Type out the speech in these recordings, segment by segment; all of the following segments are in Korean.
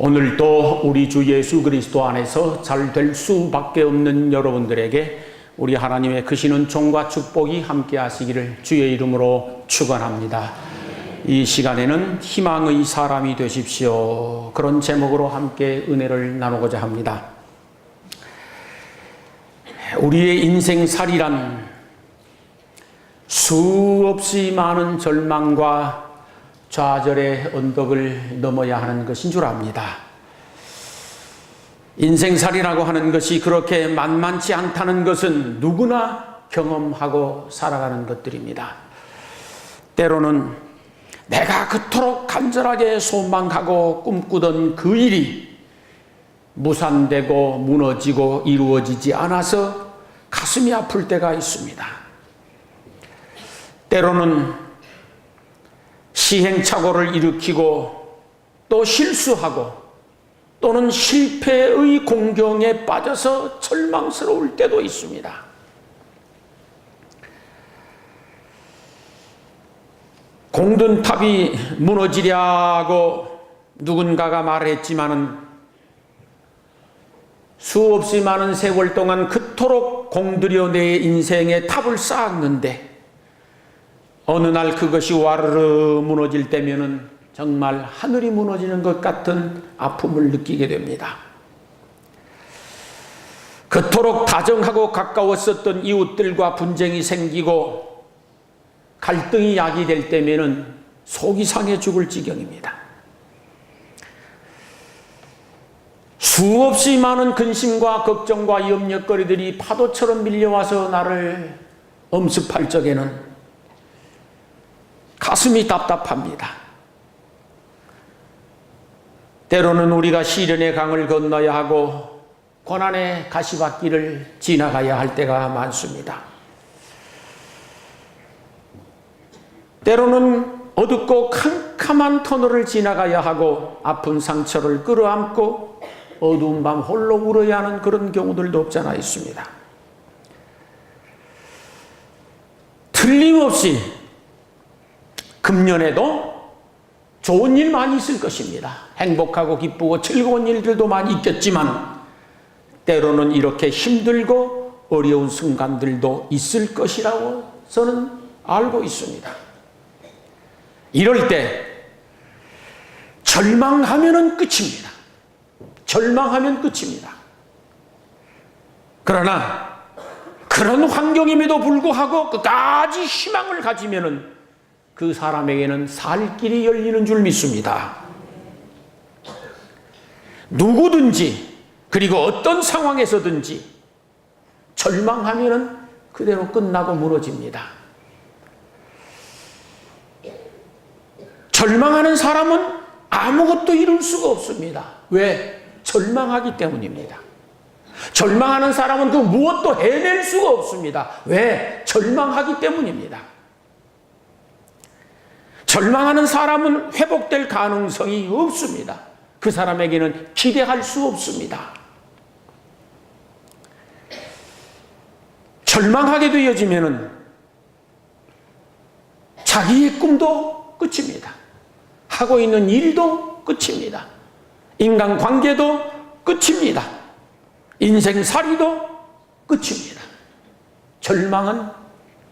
오늘도 우리 주 예수 그리스도 안에서 잘 될 수밖에 없는 여러분들에게 우리 하나님의 크시는 종과 축복이 함께 하시기를 주의 이름으로 축원합니다. 이 시간에는 희망의 사람이 되십시오. 그런 제목으로 함께 은혜를 나누고자 합니다. 우리의 인생살이란 수없이 많은 절망과 좌절의 언덕을 넘어야 하는 것인 줄 압니다. 인생살이라고 하는 것이 그렇게 만만치 않다는 것은 누구나 경험하고 살아가는 것들입니다. 때로는 내가 그토록 간절하게 소망하고 꿈꾸던 그 일이 무산되고 무너지고 이루어지지 않아서 가슴이 아플 때가 있습니다. 때로는 시행착오를 일으키고 또 실수하고 또는 실패의 공경에 빠져서 절망스러울 때도 있습니다. 공든탑이 무너지려고 누군가가 말했지만은 수없이 많은 세월 동안 그토록 공들여 내 인생의 탑을 쌓았는데 어느 날 그것이 와르르 무너질 때면은 정말 하늘이 무너지는 것 같은 아픔을 느끼게 됩니다. 그토록 다정하고 가까웠었던 이웃들과 분쟁이 생기고 갈등이 야기될 때면은 속이 상해 죽을 지경입니다. 수없이 많은 근심과 걱정과 염려거리들이 파도처럼 밀려와서 나를 엄습할 적에는 가슴이 답답합니다. 때로는 우리가 시련의 강을 건너야 하고 고난의 가시밭길을 지나가야 할 때가 많습니다. 때로는 어둡고 캄캄한 터널을 지나가야 하고 아픈 상처를 끌어안고 어두운 밤 홀로 울어야 하는 그런 경우들도 없잖아 있습니다. 틀림없이 금년에도 좋은 일 많이 있을 것입니다. 행복하고 기쁘고 즐거운 일들도 많이 있겠지만 때로는 이렇게 힘들고 어려운 순간들도 있을 것이라고 저는 알고 있습니다. 이럴 때 절망하면은 끝입니다. 절망하면 끝입니다. 그러나 그런 환경임에도 불구하고 끝까지 희망을 가지면은 그 사람에게는 살 길이 열리는 줄 믿습니다. 누구든지 그리고 어떤 상황에서든지 절망하면은 그대로 끝나고 무너집니다. 절망하는 사람은 아무것도 이룰 수가 없습니다. 왜? 절망하기 때문입니다. 절망하는 사람은 그 무엇도 해낼 수가 없습니다. 왜? 절망하기 때문입니다. 절망하는 사람은 회복될 가능성이 없습니다. 그 사람에게는 기대할 수 없습니다. 절망하게 되어지면은 자기의 꿈도 끝입니다. 하고 있는 일도 끝입니다. 인간관계도 끝입니다. 인생살이도 끝입니다. 절망은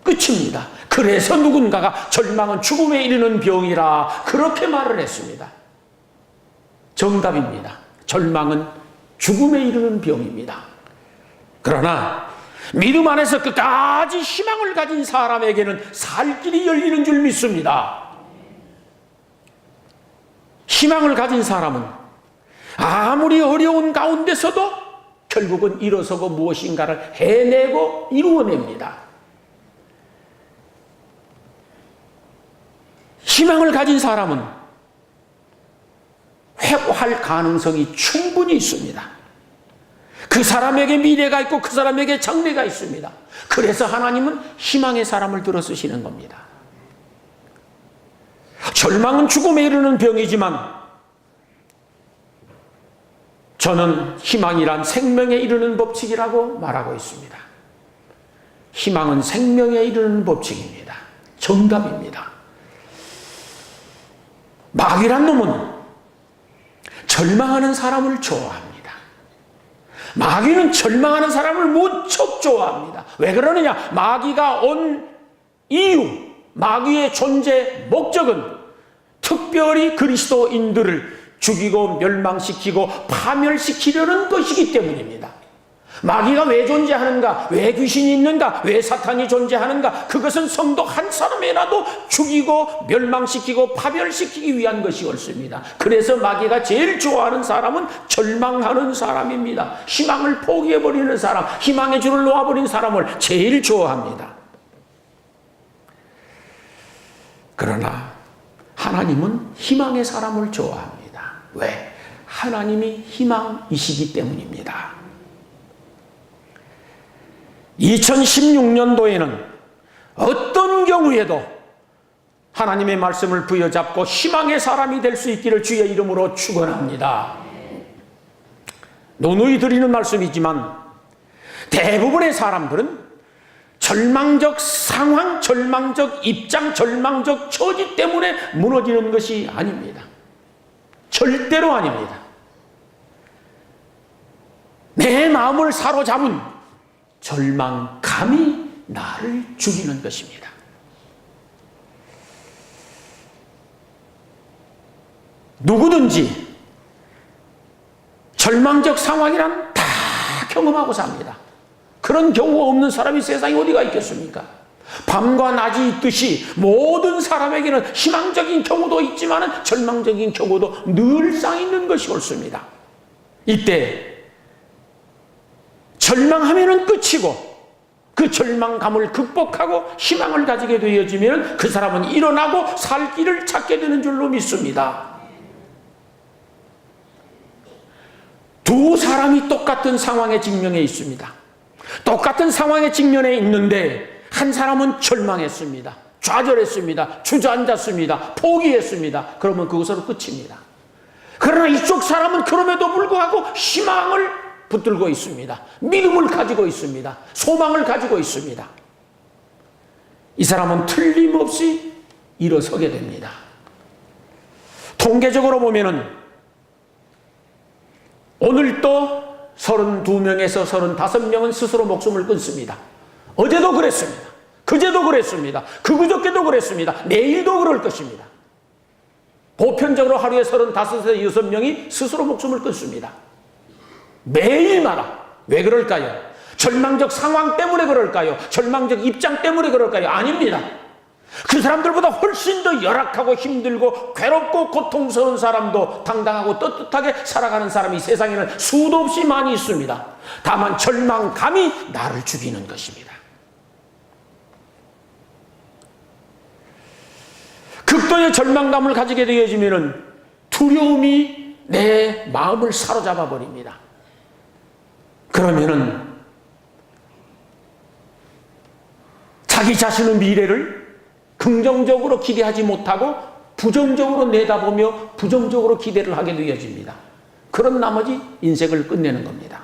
끝입니다. 그래서 누군가가 절망은 죽음에 이르는 병이라 그렇게 말을 했습니다. 정답입니다. 절망은 죽음에 이르는 병입니다. 그러나 믿음 안에서 끝까지 희망을 가진 사람에게는 살 길이 열리는 줄 믿습니다. 희망을 가진 사람은 아무리 어려운 가운데서도 결국은 일어서고 무엇인가를 해내고 이루어냅니다. 희망을 가진 사람은 회복할 가능성이 충분히 있습니다. 그 사람에게 미래가 있고 그 사람에게 장래가 있습니다. 그래서 하나님은 희망의 사람을 들어 쓰시는 겁니다. 절망은 죽음에 이르는 병이지만 저는 희망이란 생명에 이르는 법칙이라고 말하고 있습니다. 희망은 생명에 이르는 법칙입니다. 정답입니다. 마귀란 놈은 절망하는 사람을 좋아합니다. 마귀는 절망하는 사람을 무척 좋아합니다. 왜 그러느냐? 마귀가 온 이유, 마귀의 존재 목적은 특별히 그리스도인들을 죽이고 멸망시키고 파멸시키려는 것이기 때문입니다. 마귀가 왜 존재하는가? 왜 귀신이 있는가? 왜 사탄이 존재하는가? 그것은 성도 한 사람이라도 죽이고 멸망시키고 파멸시키기 위한 것이 옳습니다. 그래서 마귀가 제일 좋아하는 사람은 절망하는 사람입니다. 희망을 포기해버리는 사람, 희망의 줄을 놓아버린 사람을 제일 좋아합니다. 그러나 하나님은 희망의 사람을 좋아합니다. 왜? 하나님이 희망이시기 때문입니다. 2016년도에는 어떤 경우에도 하나님의 말씀을 부여잡고 희망의 사람이 될 수 있기를 주의 이름으로 축원합니다. 누누이 드리는 말씀이지만 대부분의 사람들은 절망적 상황, 절망적 입장, 절망적 처지 때문에 무너지는 것이 아닙니다. 절대로 아닙니다. 내 마음을 사로잡은 절망감이 나를 죽이는 것입니다. 누구든지 절망적 상황이란 다 경험하고 삽니다. 그런 경우가 없는 사람이 세상에 어디가 있겠습니까? 밤과 낮이 있듯이 모든 사람에게는 희망적인 경우도 있지만 절망적인 경우도 늘상 있는 것이 옳습니다. 이때 절망하면은 끝이고 그 절망감을 극복하고 희망을 가지게 되어지면 그 사람은 일어나고 살 길을 찾게 되는 줄로 믿습니다. 두 사람이 똑같은 상황에 직면해 있습니다. 똑같은 상황에 직면해 있는데 한 사람은 절망했습니다. 좌절했습니다. 주저앉았습니다. 포기했습니다. 그러면 그것으로 끝입니다. 그러나 이쪽 사람은 그럼에도 불구하고 희망을 붙들고 있습니다. 믿음을 가지고 있습니다. 소망을 가지고 있습니다. 이 사람은 틀림없이 일어서게 됩니다. 통계적으로 보면은 오늘도 32명에서 35명은 스스로 목숨을 끊습니다. 어제도 그랬습니다. 그제도 그랬습니다. 그저께도 그랬습니다. 내일도 그럴 것입니다. 보편적으로 하루에 35에서 6명이 스스로 목숨을 끊습니다. 매일마다. 왜 그럴까요? 절망적 상황 때문에 그럴까요? 절망적 입장 때문에 그럴까요? 아닙니다. 그 사람들보다 훨씬 더 열악하고 힘들고 괴롭고 고통스러운 사람도 당당하고 떳떳하게 살아가는 사람이 세상에는 수도 없이 많이 있습니다. 다만 절망감이 나를 죽이는 것입니다. 극도의 절망감을 가지게 되어지면 두려움이 내 마음을 사로잡아 버립니다. 그러면은 자기 자신의 미래를 긍정적으로 기대하지 못하고 부정적으로 내다보며 부정적으로 기대를 하게 되어집니다. 그런 나머지 인생을 끝내는 겁니다.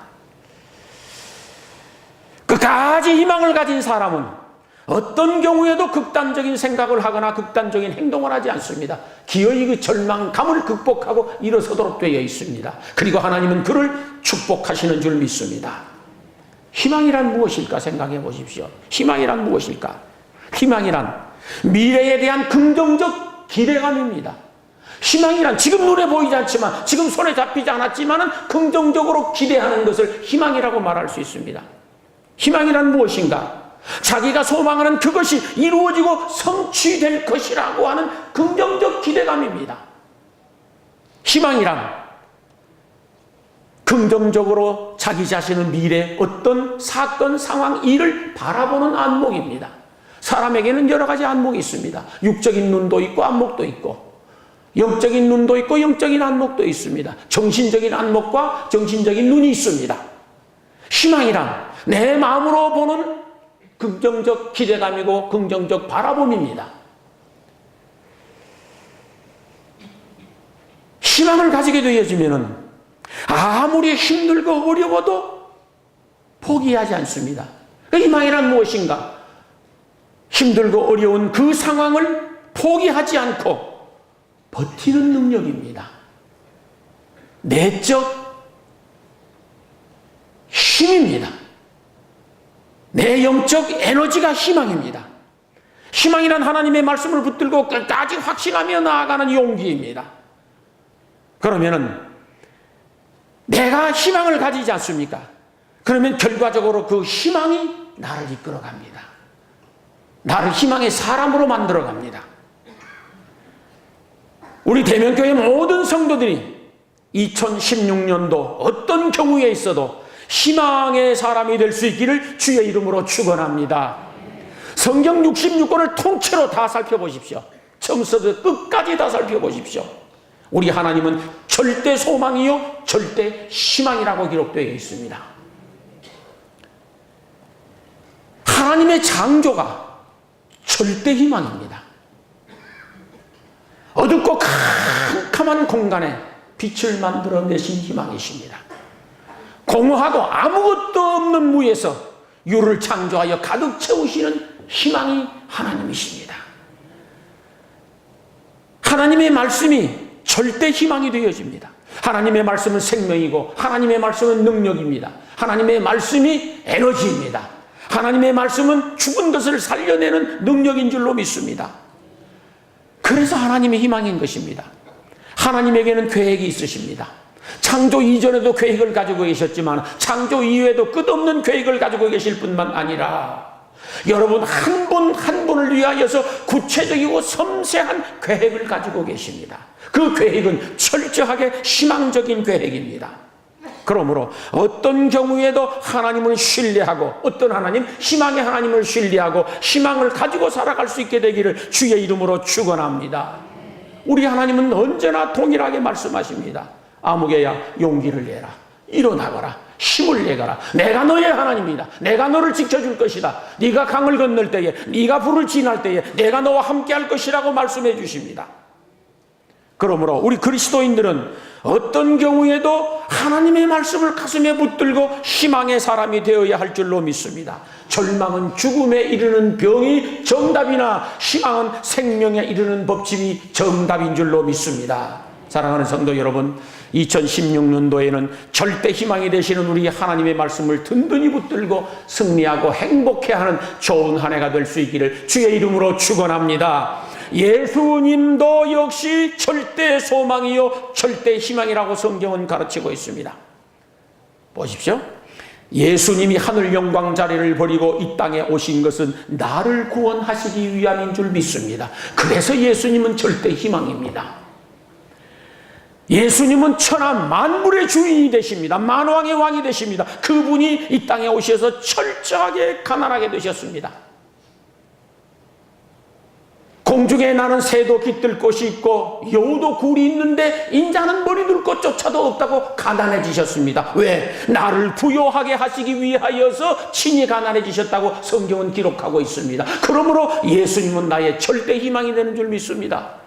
끝까지 희망을 가진 사람은 어떤 경우에도 극단적인 생각을 하거나 극단적인 행동을 하지 않습니다. 기어이 그 절망감을 극복하고 일어서도록 되어 있습니다. 그리고 하나님은 그를 축복하시는 줄 믿습니다. 희망이란 무엇일까 생각해 보십시오. 희망이란 무엇일까? 희망이란 미래에 대한 긍정적 기대감입니다. 희망이란 지금 눈에 보이지 않지만 지금 손에 잡히지 않았지만 긍정적으로 기대하는 것을 희망이라고 말할 수 있습니다. 희망이란 무엇인가? 자기가 소망하는 그것이 이루어지고 성취될 것이라고 하는 긍정적 기대감입니다. 희망이란 긍정적으로 자기 자신의 미래 어떤 사건, 상황, 일을 바라보는 안목입니다. 사람에게는 여러 가지 안목이 있습니다. 육적인 눈도 있고 안목도 있고 영적인 눈도 있고 영적인 안목도 있습니다. 정신적인 안목과 정신적인 눈이 있습니다. 희망이란 내 마음으로 보는 긍정적 기대감이고 긍정적 바라봄입니다. 희망을 가지게 되어지면 아무리 힘들고 어려워도 포기하지 않습니다. 희망이란 무엇인가? 힘들고 어려운 그 상황을 포기하지 않고 버티는 능력입니다. 내적 힘입니다. 내 영적 에너지가 희망입니다. 희망이란 하나님의 말씀을 붙들고 끝까지 확신하며 나아가는 용기입니다. 그러면은 내가 희망을 가지지 않습니까? 그러면 결과적으로 그 희망이 나를 이끌어 갑니다. 나를 희망의 사람으로 만들어 갑니다. 우리 대면교회 모든 성도들이 2016년도 어떤 경우에 있어도 희망의 사람이 될 수 있기를 주의 이름으로 축원합니다. 성경 66권을 통째로 다 살펴보십시오. 처음부터 끝까지 다 살펴보십시오. 우리 하나님은 절대 소망이요 절대 희망이라고 기록되어 있습니다. 하나님의 창조가 절대 희망입니다. 어둡고 캄캄한 공간에 빛을 만들어내신 희망이십니다. 공허하고 아무것도 없는 무에서 유를 창조하여 가득 채우시는 희망이 하나님이십니다. 하나님의 말씀이 절대 희망이 되어집니다. 하나님의 말씀은 생명이고 하나님의 말씀은 능력입니다. 하나님의 말씀이 에너지입니다. 하나님의 말씀은 죽은 것을 살려내는 능력인 줄로 믿습니다. 그래서 하나님의 희망인 것입니다. 하나님에게는 계획이 있으십니다. 창조 이전에도 계획을 가지고 계셨지만 창조 이후에도 끝없는 계획을 가지고 계실 뿐만 아니라 여러분 한 분 한 분을 위하여서 구체적이고 섬세한 계획을 가지고 계십니다. 그 계획은 철저하게 희망적인 계획입니다. 그러므로 어떤 경우에도 하나님을 신뢰하고 어떤 하나님, 희망의 하나님을 신뢰하고 희망을 가지고 살아갈 수 있게 되기를 주의 이름으로 축원합니다. 우리 하나님은 언제나 동일하게 말씀하십니다. 아무개야 용기를 내라. 일어나거라. 힘을 내거라. 내가 너의 하나님이다. 내가 너를 지켜줄 것이다. 네가 강을 건널 때에, 네가 불을 지날 때에 내가 너와 함께 할 것이라고 말씀해 주십니다. 그러므로 우리 그리스도인들은 어떤 경우에도 하나님의 말씀을 가슴에 붙들고 희망의 사람이 되어야 할 줄로 믿습니다. 절망은 죽음에 이르는 병이 정답이나 희망은 생명에 이르는 법칙이 정답인 줄로 믿습니다. 사랑하는 성도 여러분, 2016년도에는 절대 희망이 되시는 우리 하나님의 말씀을 든든히 붙들고 승리하고 행복해하는 좋은 한 해가 될 수 있기를 주의 이름으로 축원합니다. 예수님도 역시 절대 소망이요 절대 희망이라고 성경은 가르치고 있습니다. 보십시오. 예수님이 하늘 영광 자리를 버리고 이 땅에 오신 것은 나를 구원하시기 위함인 줄 믿습니다. 그래서 예수님은 절대 희망입니다. 예수님은 천하 만물의 주인이 되십니다. 만왕의 왕이 되십니다. 그분이 이 땅에 오셔서 철저하게 가난하게 되셨습니다. 공중에 나는 새도 깃들 곳이 있고 여우도 굴이 있는데 인자는 머리 둘 곳조차도 없다고 가난해지셨습니다. 왜? 나를 부요하게 하시기 위하여서 친히 가난해지셨다고 성경은 기록하고 있습니다. 그러므로 예수님은 나의 절대 희망이 되는 줄 믿습니다.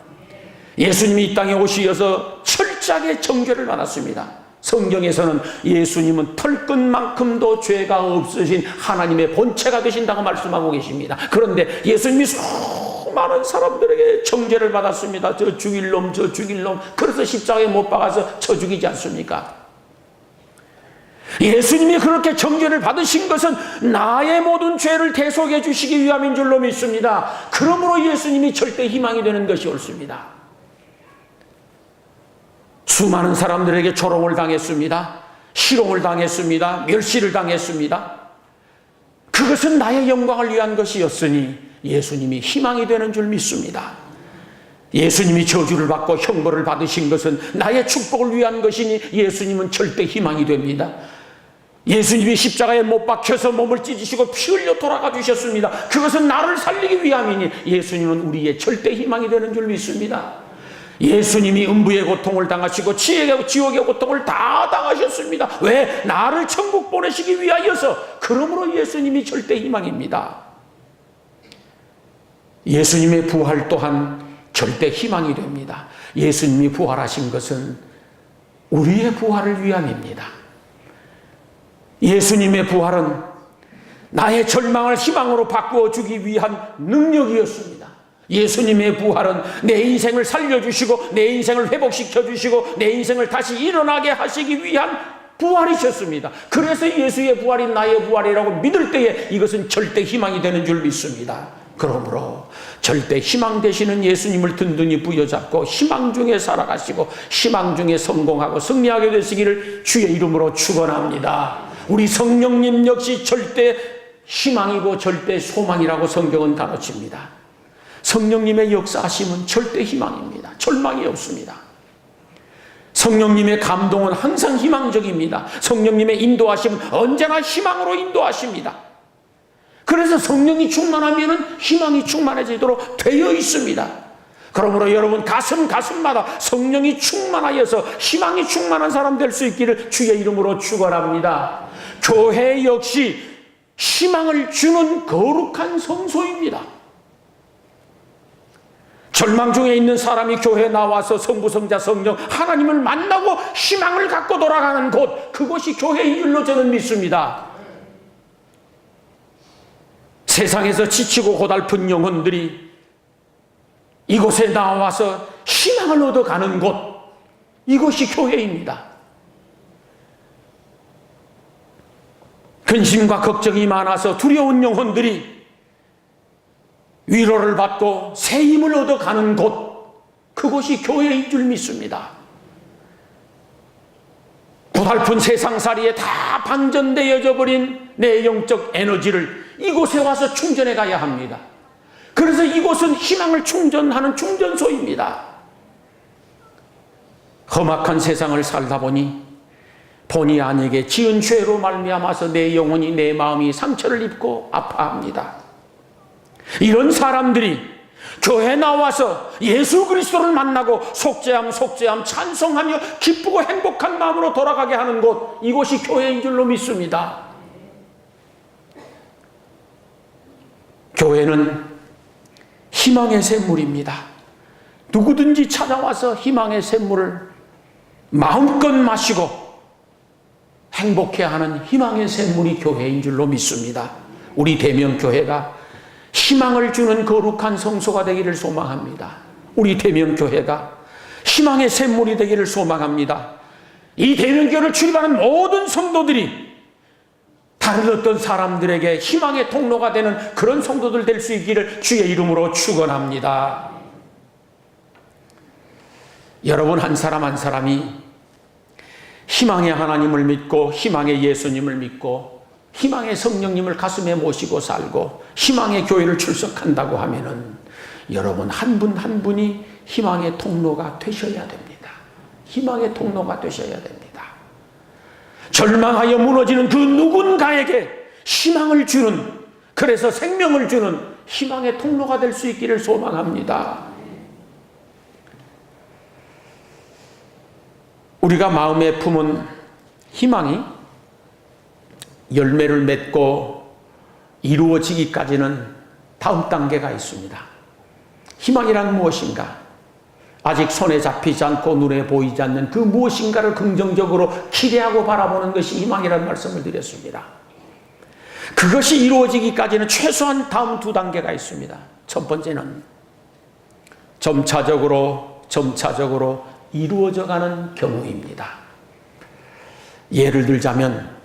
예수님이 이 땅에 오시어서 철저하게 정죄를 받았습니다. 성경에서는 예수님은 털끝만큼도 죄가 없으신 하나님의 본체가 되신다고 말씀하고 계십니다. 그런데 예수님이 수많은 사람들에게 정죄를 받았습니다. 저 죽일 놈, 저 죽일 놈. 그래서 십자가에 못 박아서 쳐 죽이지 않습니까? 예수님이 그렇게 정죄를 받으신 것은 나의 모든 죄를 대속해 주시기 위함인 줄로 믿습니다. 그러므로 예수님이 절대 희망이 되는 것이 옳습니다. 수많은 사람들에게 조롱을 당했습니다. 희롱을 당했습니다. 멸시를 당했습니다. 그것은 나의 영광을 위한 것이었으니 예수님이 희망이 되는 줄 믿습니다. 예수님이 저주를 받고 형벌을 받으신 것은 나의 축복을 위한 것이니 예수님은 절대 희망이 됩니다. 예수님이 십자가에 못 박혀서 몸을 찢으시고 피 흘려 돌아가 주셨습니다. 그것은 나를 살리기 위함이니 예수님은 우리의 절대 희망이 되는 줄 믿습니다. 예수님이 음부의 고통을 당하시고 지옥의 고통을 다 당하셨습니다. 왜? 나를 천국 보내시기 위하여서. 그러므로 예수님이 절대 희망입니다. 예수님의 부활 또한 절대 희망이 됩니다. 예수님이 부활하신 것은 우리의 부활을 위함입니다. 예수님의 부활은 나의 절망을 희망으로 바꾸어 주기 위한 능력이었습니다. 예수님의 부활은 내 인생을 살려주시고 내 인생을 회복시켜주시고 내 인생을 다시 일어나게 하시기 위한 부활이셨습니다. 그래서 예수의 부활이 나의 부활이라고 믿을 때에 이것은 절대 희망이 되는 줄 믿습니다. 그러므로 절대 희망 되시는 예수님을 든든히 부여잡고 희망 중에 살아가시고 희망 중에 성공하고 승리하게 되시기를 주의 이름으로 축원합니다. 우리 성령님 역시 절대 희망이고 절대 소망이라고 성경은 가르칩니다. 성령님의 역사하심은 절대 희망입니다. 절망이 없습니다. 성령님의 감동은 항상 희망적입니다. 성령님의 인도하심은 언제나 희망으로 인도하십니다. 그래서 성령이 충만하면 희망이 충만해지도록 되어 있습니다. 그러므로 여러분 가슴마다 성령이 충만하여서 희망이 충만한 사람 될 수 있기를 주의 이름으로 축원합니다. 교회 역시 희망을 주는 거룩한 성소입니다. 절망 중에 있는 사람이 교회에 나와서 성부, 성자, 성령 하나님을 만나고 희망을 갖고 돌아가는 곳, 그것이 교회인 줄로 저는 믿습니다. 세상에서 지치고 고달픈 영혼들이 이곳에 나와서 희망을 얻어가는 곳, 이것이 교회입니다. 근심과 걱정이 많아서 두려운 영혼들이 위로를 받고 새 힘을 얻어가는 곳, 그것이 교회인 줄 믿습니다. 고달픈 세상살이에 다 방전되어져 버린 내 영적 에너지를 이곳에 와서 충전해 가야 합니다. 그래서 이곳은 희망을 충전하는 충전소입니다. 험악한 세상을 살다 보니 본의 아니게 지은 죄로 말미암아서 내 영혼이, 내 마음이 상처를 입고 아파합니다. 이런 사람들이 교회에 나와서 예수 그리스도를 만나고 속죄함 찬송하며 기쁘고 행복한 마음으로 돌아가게 하는 곳, 이곳이 교회인 줄로 믿습니다. 교회는 희망의 샘물입니다. 누구든지 찾아와서 희망의 샘물을 마음껏 마시고 행복해하는 희망의 샘물이 교회인 줄로 믿습니다. 우리 대명교회가 희망을 주는 거룩한 성소가 되기를 소망합니다. 우리 대명교회가 희망의 샘물이 되기를 소망합니다. 이 대명교회를 출입하는 모든 성도들이 다른 어떤 사람들에게 희망의 통로가 되는 그런 성도들 될 수 있기를 주의 이름으로 축원합니다. 여러분 한 사람 한 사람이 희망의 하나님을 믿고 희망의 예수님을 믿고 희망의 성령님을 가슴에 모시고 살고 희망의 교회를 출석한다고 하면은 여러분 한 분 한 분이 희망의 통로가 되셔야 됩니다. 희망의 통로가 되셔야 됩니다. 절망하여 무너지는 그 누군가에게 희망을 주는, 그래서 생명을 주는 희망의 통로가 될 수 있기를 소망합니다. 우리가 마음에 품은 희망이 열매를 맺고 이루어지기까지는 다음 단계가 있습니다. 희망이란 무엇인가? 아직 손에 잡히지 않고 눈에 보이지 않는 그 무엇인가를 긍정적으로 기대하고 바라보는 것이 희망이라는 말씀을 드렸습니다. 그것이 이루어지기까지는 최소한 다음 두 단계가 있습니다. 첫 번째는 점차적으로 이루어져가는 경우입니다. 예를 들자면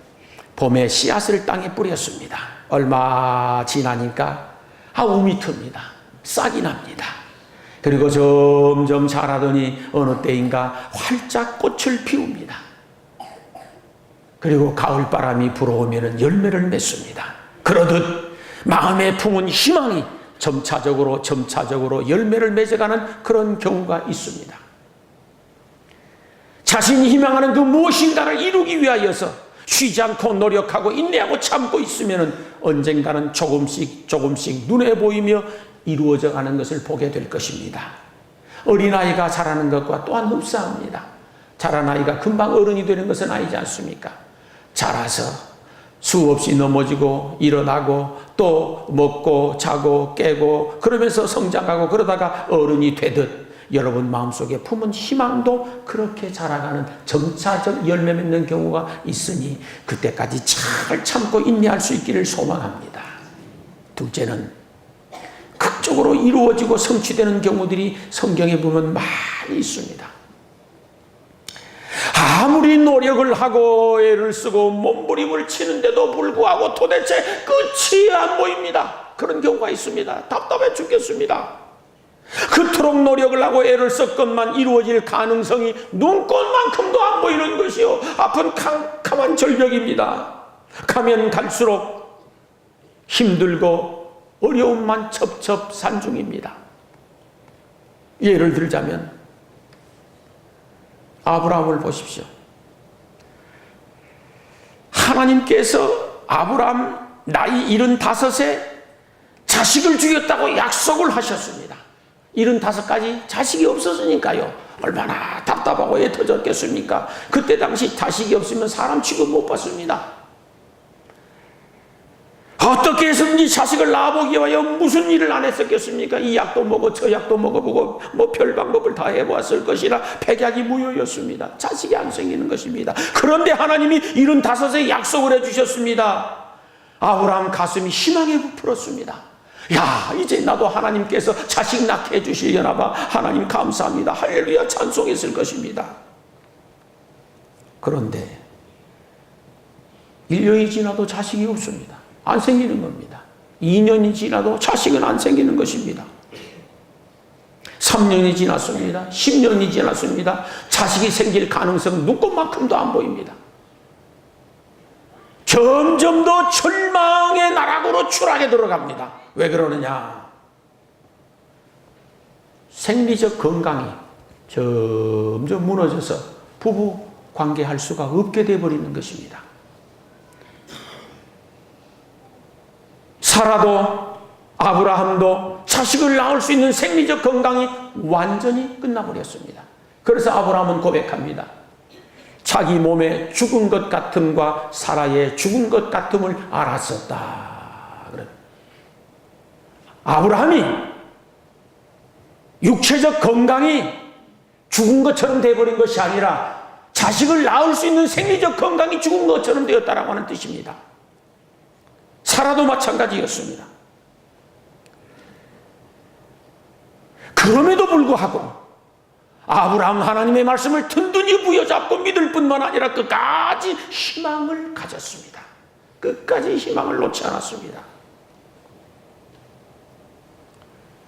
봄에 씨앗을 땅에 뿌렸습니다. 얼마 지나니까 움이 틉니다. 싹이 납니다. 그리고 점점 자라더니 어느 때인가 활짝 꽃을 피웁니다. 그리고 가을바람이 불어오면 열매를 맺습니다. 그러듯 마음에 품은 희망이 점차적으로 열매를 맺어가는 그런 경우가 있습니다. 자신이 희망하는 그 무엇인가를 이루기 위하여서 쉬지 않고 노력하고 인내하고 참고 있으면 언젠가는 조금씩 눈에 보이며 이루어져 가는 것을 보게 될 것입니다. 어린아이가 자라는 것과 또한 흡사합니다. 자란 아이가 금방 어른이 되는 것은 아니지 않습니까? 자라서 수없이 넘어지고 일어나고 또 먹고 자고 깨고 그러면서 성장하고 그러다가 어른이 되듯 여러분 마음속에 품은 희망도 그렇게 자라가는 점차적 열매 맺는 경우가 있으니 그때까지 잘 참고 인내할 수 있기를 소망합니다. 둘째는 극적으로 이루어지고 성취되는 경우들이 성경에 보면 많이 있습니다. 아무리 노력을 하고 애를 쓰고 몸부림을 치는데도 불구하고 도대체 끝이 안 보입니다. 그런 경우가 있습니다. 답답해 죽겠습니다. 그토록 노력을 하고 애를 썼건만 이루어질 가능성이 눈꽃만큼도 안 보이는 것이요, 아픈 캄캄한 절벽입니다. 가면 갈수록 힘들고 어려움만 첩첩산중입니다. 예를 들자면 아브라함을 보십시오. 하나님께서 아브라함 나이 75세 자식을 주겠다고 약속을 하셨습니다. 75까지 자식이 없었으니까요. 얼마나 답답하고 애 터졌겠습니까? 그때 당시 자식이 없으면 사람 취급 못 받습니다. 어떻게 해서든지 자식을 낳아보기 위하여 무슨 일을 안 했었겠습니까? 이 약도 먹어 저 약도 먹어보고 뭐 별 방법을 다 해보았을 것이라 백약이 무효였습니다. 자식이 안 생기는 것입니다. 그런데 하나님이 75세 약속을 해주셨습니다. 아브라함 가슴이 희망에 부풀었습니다. 야, 이제 나도 하나님께서 자식 낳게 해주시려나 봐. 하나님 감사합니다. 할렐루야 찬송했을 것입니다. 그런데 1년이 지나도 자식이 없습니다. 안 생기는 겁니다. 2년이 지나도 자식은 안 생기는 것입니다. 3년이 지났습니다. 10년이 지났습니다. 자식이 생길 가능성 눈꽃만큼도 안 보입니다. 점점 더 절망의 나락으로 추락에 들어갑니다. 왜 그러느냐? 생리적 건강이 점점 무너져서 부부 관계할 수가 없게 되어버리는 것입니다. 사라도 아브라함도 자식을 낳을 수 있는 생리적 건강이 완전히 끝나버렸습니다. 그래서 아브라함은 고백합니다. 자기 몸에 죽은 것 같음과 사라의 죽은 것 같음을 알았었다. 아브라함이 육체적 건강이 죽은 것처럼 되어버린 것이 아니라 자식을 낳을 수 있는 생리적 건강이 죽은 것처럼 되었다라고 하는 뜻입니다. 사라도 마찬가지였습니다. 그럼에도 불구하고 아브라함 하나님의 말씀을 든든히 부여잡고 믿을 뿐만 아니라 끝까지 희망을 가졌습니다. 끝까지 희망을 놓지 않았습니다.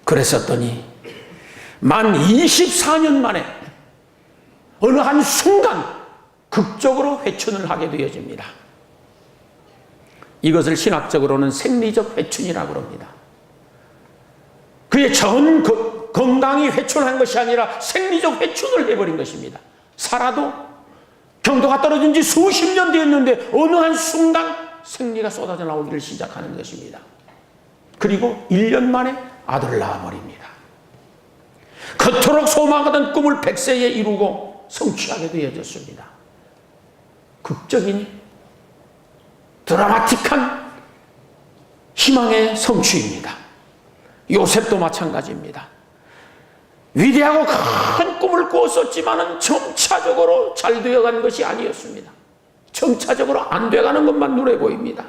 그랬었더니 만 24년 만에 어느 한 순간 극적으로 회춘을 하게 되어집니다. 이것을 신학적으로는 생리적 회춘이라고 합니다. 그의 전 건강이 회춘한 것이 아니라 생리적 회춘을 해버린 것입니다. 사라도 경도가 떨어진 지 수십 년 되었는데 어느 한 순간 생리가 쏟아져 나오기를 시작하는 것입니다. 그리고 1년 만에 아들을 낳아버립니다. 그토록 소망하던 꿈을 100세에 이루고 성취하게 되어졌습니다. 극적인 드라마틱한 희망의 성취입니다. 요셉도 마찬가지입니다. 위대하고 큰 꿈을 꾸었었지만은 점차적으로 잘 되어가는 것이 아니었습니다. 점차적으로 안 돼가는 것만 눈에 보입니다.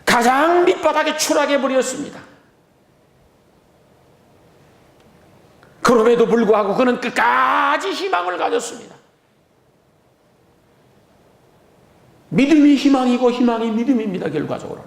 가장 밑바닥에 추락해 버렸습니다. 그럼에도 불구하고 그는 끝까지 희망을 가졌습니다. 믿음이 희망이고 희망이 믿음입니다. 결과적으로.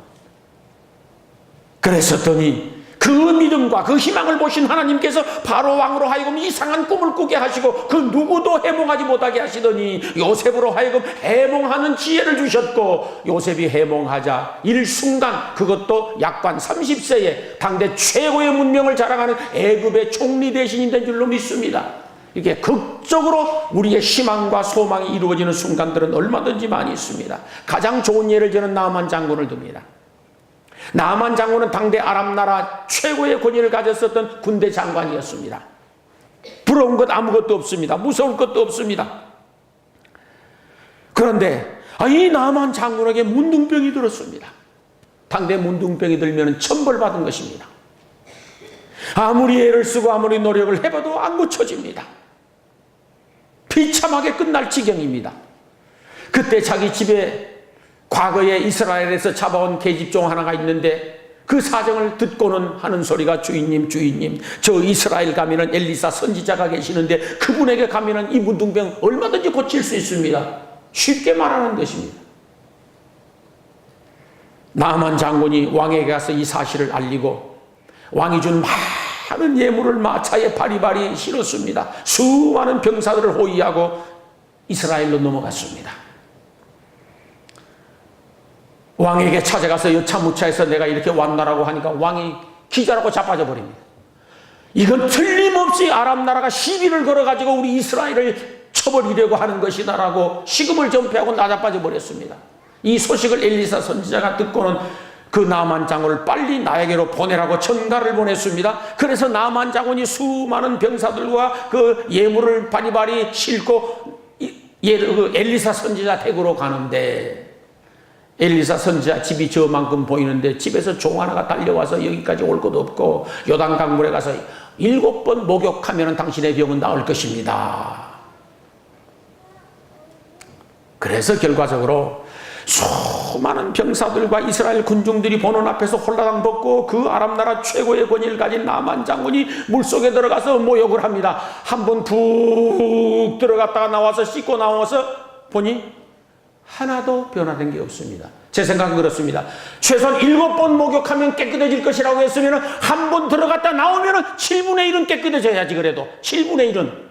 그랬었더니 그 믿음과 그 희망을 보신 하나님께서 바로 왕으로 하여금 이상한 꿈을 꾸게 하시고 그 누구도 해몽하지 못하게 하시더니 요셉으로 하여금 해몽하는 지혜를 주셨고, 요셉이 해몽하자 일순간, 그것도 약관 30세에 당대 최고의 문명을 자랑하는 애굽의 총리 대신이 된 줄로 믿습니다. 이게 극적으로 우리의 희망과 소망이 이루어지는 순간들은 얼마든지 많이 있습니다. 가장 좋은 예를 저는 나만 장군을 듭니다. 나만 장군은 당대 아람 나라 최고의 권위를 가졌었던 군대 장관이었습니다. 부러운 것 아무것도 없습니다. 무서울 것도 없습니다. 그런데 이 나만 장군에게 문둥병이 들었습니다. 당대 문둥병이 들면 천벌받은 것입니다. 아무리 애를 쓰고 아무리 노력을 해봐도 안 고쳐집니다. 비참하게 끝날 지경입니다. 그때 자기 집에 과거에 이스라엘에서 잡아온 계집종 하나가 있는데 그 사정을 듣고는 하는 소리가 주인님, 주인님, 저 이스라엘 가면은 엘리사 선지자가 계시는데 그분에게 가면은 이 문둥병 얼마든지 고칠 수 있습니다. 쉽게 말하는 것입니다. 나만 장군이 왕에게 가서 이 사실을 알리고 왕이 준 많은 예물을 마차에 바리바리 실었습니다. 수많은 병사들을 호위하고 이스라엘로 넘어갔습니다. 왕에게 찾아가서 여차무차해서 내가 이렇게 왔나라고 하니까 왕이 기절하고 자빠져 버립니다. 이건 틀림없이 아람 나라가 시비를 걸어가지고 우리 이스라엘을 쳐버리려고 하는 것이다라고 식음을 전폐하고 나자빠져 버렸습니다. 이 소식을 엘리사 선지자가 듣고는 그 나만 장군을 빨리 나에게로 보내라고 전가를 보냈습니다. 그래서 나만 장군이 수많은 병사들과 그 예물을 바리바리 싣고 엘리사 선지자 댁으로 가는데, 엘리사 선지자 집이 저만큼 보이는데 집에서 종 하나가 달려와서 여기까지 올 것도 없고 요단 강물에 가서 7번 목욕하면 당신의 병은 나을 것입니다. 그래서 결과적으로 수많은 병사들과 이스라엘 군중들이 보는 앞에서 홀라당 벗고 그 아람 나라 최고의 권위를 가진 나만 장군이 물속에 들어가서 모욕을 합니다. 한번 푹 들어갔다가 나와서 씻고 나와서 보니 하나도 변화된 게 없습니다. 제 생각은 그렇습니다. 최소한 7번 목욕하면 깨끗해질 것이라고 했으면 한 번 들어갔다 나오면 7분의 1은 깨끗해져야지. 그래도 7분의 1은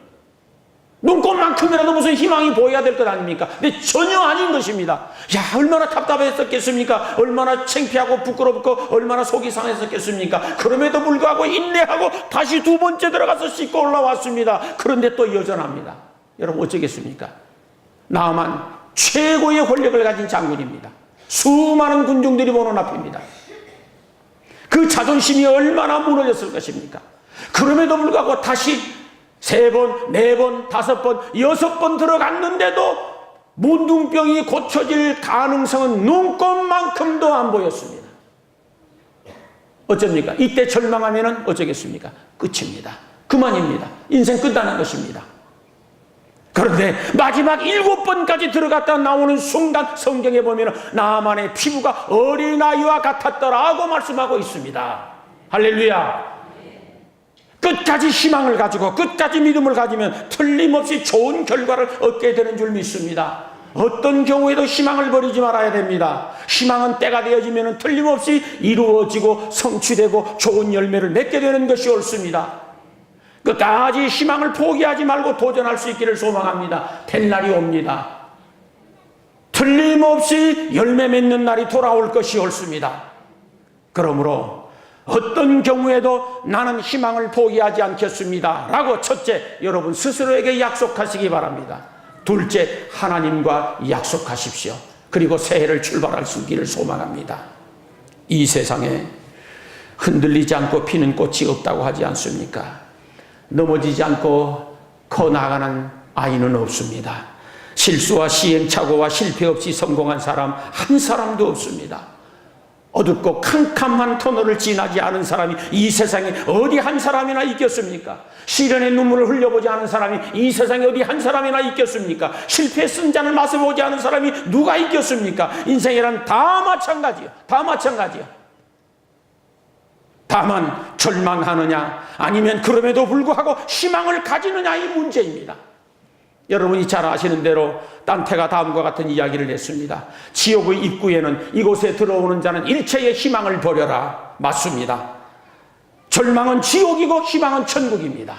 눈곱만큼이라도 무슨 희망이 보여야 될 것 아닙니까? 근데 전혀 아닌 것입니다. 야, 얼마나 답답했었겠습니까? 얼마나 창피하고 부끄럽고 얼마나 속이 상했었겠습니까? 그럼에도 불구하고 인내하고 다시 2번째 들어가서 씻고 올라왔습니다. 그런데 또 여전합니다. 여러분 어쩌겠습니까? 나만 최고의 권력을 가진 장군입니다. 수많은 군중들이 보는 앞입니다. 그 자존심이 얼마나 무너졌을 것입니까? 그럼에도 불구하고 다시 3번, 4번, 5번, 6번 들어갔는데도 문둥병이 고쳐질 가능성은 눈꼽만큼도 안 보였습니다. 어쩝니까? 이때 절망하면 어쩌겠습니까? 끝입니다. 그만입니다. 인생 끝나는 것입니다. 그런데 마지막 7번까지 들어갔다 나오는 순간 성경에 보면 나만의 피부가 어린아이와 같았더라고 말씀하고 있습니다. 할렐루야. 끝까지 희망을 가지고 끝까지 믿음을 가지면 틀림없이 좋은 결과를 얻게 되는 줄 믿습니다. 어떤 경우에도 희망을 버리지 말아야 됩니다. 희망은 때가 되어지면 틀림없이 이루어지고 성취되고 좋은 열매를 맺게 되는 것이 옳습니다. 끝까지 희망을 포기하지 말고 도전할 수 있기를 소망합니다. 될 날이 옵니다. 틀림없이 열매 맺는 날이 돌아올 것이 옳습니다. 그러므로 어떤 경우에도 나는 희망을 포기하지 않겠습니다 라고 첫째, 여러분 스스로에게 약속하시기 바랍니다. 둘째, 하나님과 약속하십시오. 그리고 새해를 출발할 수 있기를 소망합니다. 이 세상에 흔들리지 않고 피는 꽃이 없다고 하지 않습니까? 넘어지지 않고 커 나가는 아이는 없습니다. 실수와 시행착오와 실패 없이 성공한 사람 한 사람도 없습니다. 어둡고 캄캄한 터널을 지나지 않은 사람이 이 세상에 어디 한 사람이나 있겠습니까? 시련의 눈물을 흘려보지 않은 사람이 이 세상에 어디 한 사람이나 있겠습니까? 실패의 쓴잔을 마셔보지 않은 사람이 누가 있겠습니까? 인생이란 다 마찬가지요. 다 마찬가지요. 다만 절망하느냐 아니면 그럼에도 불구하고 희망을 가지느냐 이 문제입니다. 여러분이 잘 아시는 대로 단테가 다음과 같은 이야기를 했습니다. 지옥의 입구에는 이곳에 들어오는 자는 일체의 희망을 버려라. 맞습니다. 절망은 지옥이고 희망은 천국입니다.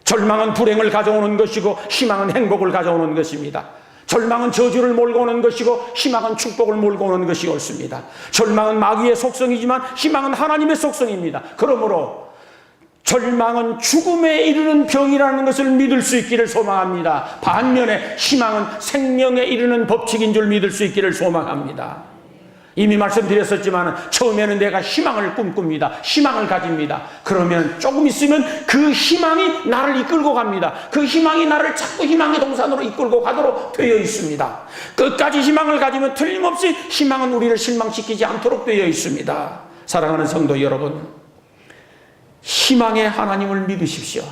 절망은 불행을 가져오는 것이고 희망은 행복을 가져오는 것입니다. 절망은 저주를 몰고 오는 것이고 희망은 축복을 몰고 오는 것이 옳습니다. 절망은 마귀의 속성이지만 희망은 하나님의 속성입니다. 그러므로 절망은 죽음에 이르는 병이라는 것을 믿을 수 있기를 소망합니다. 반면에 희망은 생명에 이르는 법칙인 줄 믿을 수 있기를 소망합니다. 이미 말씀드렸었지만 처음에는 내가 희망을 꿈꿉니다. 희망을 가집니다. 그러면 조금 있으면 그 희망이 나를 이끌고 갑니다. 그 희망이 나를 자꾸 희망의 동산으로 이끌고 가도록 되어 있습니다. 끝까지 희망을 가지면 틀림없이 희망은 우리를 실망시키지 않도록 되어 있습니다. 사랑하는 성도 여러분, 희망의 하나님을 믿으십시오.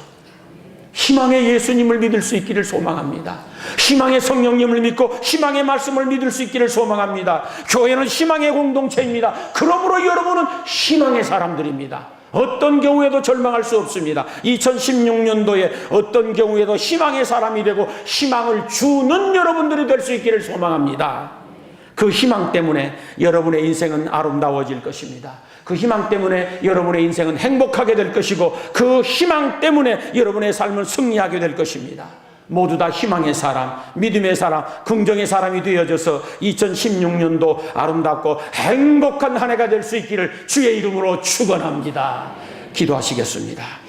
희망의 예수님을 믿을 수 있기를 소망합니다. 희망의 성령님을 믿고 희망의 말씀을 믿을 수 있기를 소망합니다. 교회는 희망의 공동체입니다. 그러므로 여러분은 희망의 사람들입니다. 어떤 경우에도 절망할 수 없습니다. 2016년도에 어떤 경우에도 희망의 사람이 되고 희망을 주는 여러분들이 될 수 있기를 소망합니다. 그 희망 때문에 여러분의 인생은 아름다워질 것입니다. 그 희망 때문에 여러분의 인생은 행복하게 될 것이고, 그 희망 때문에 여러분의 삶은 승리하게 될 것입니다. 모두 다 희망의 사람, 믿음의 사람, 긍정의 사람이 되어져서 2016년도 아름답고 행복한 한 해가 될 수 있기를 주의 이름으로 축원합니다. 기도하시겠습니다.